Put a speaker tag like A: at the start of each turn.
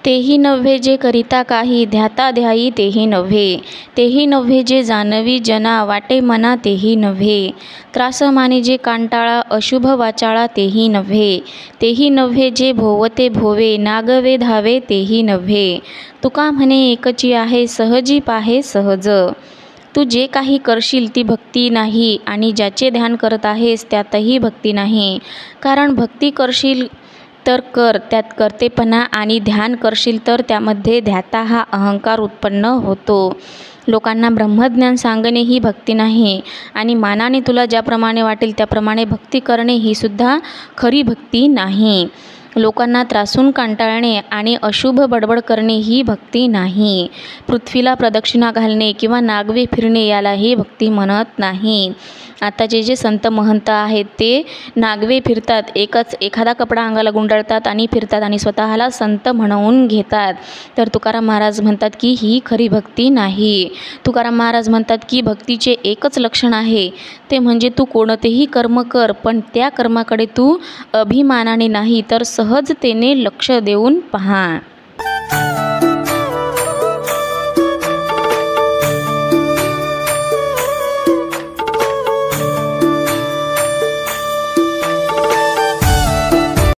A: तेही नव्हे जे करिता काही, ध्याता ध्यायी तेही नव्हे. तेही नव्हे जे जाणवी जना, वाटे मना तेही नव्हे. त्रास माने जे कांटाळा, अशुभ वाचाळा तेही नव्हे. तेही नव्हे जे भोवते भोवे, नागवे धावे तेही नव्हे. तुका म्हणे एकची आहे, सहजी पाहे सहज. तू जे काही करशील ती भक्ती नाही, आणि ज्याचे ध्यान करत आहेस त्यातही भक्ती नाही. कारण भक्ती करशील तर कर त्यात कर्तेपणा, आणि ध्यान करशील तर त्यामध्ये ध्याता हा अहंकार उत्पन्न होतो. लोकांना ब्रह्मज्ञान सांगणे ही भक्ती नाही, आणि मानाने तुला ज्याप्रमाणे वाटेल त्याप्रमाणे भक्ती करणे ही सुद्धा खरी भक्ती नाही. लोकांना त्रासून कंटाळणे आणि अशुभ बडबड करणे ही भक्ती नाही. पृथ्वीला प्रदक्षिणा घालणे किंवा नागवे फिरणे यालाही भक्ती म्हणत नाही. आताचे जे संत महंत आहेत ते नागवे फिरतात, एखादा कपडा अंगाला गुंडाळतात आणि फिरतात आणि स्वतःला संत म्हणवून घेतात. तर तुकाराम महाराज म्हणतात की ही खरी भक्ती नाही. तुकाराम महाराज म्हणतात की भक्तीचे एकच लक्षण आहे, ते म्हणजे तू कोणतेही कर्म कर, पण त्या कर्माकडे तू अभिमानाने नाही तर सहजतेने लक्ष देऊन पहा.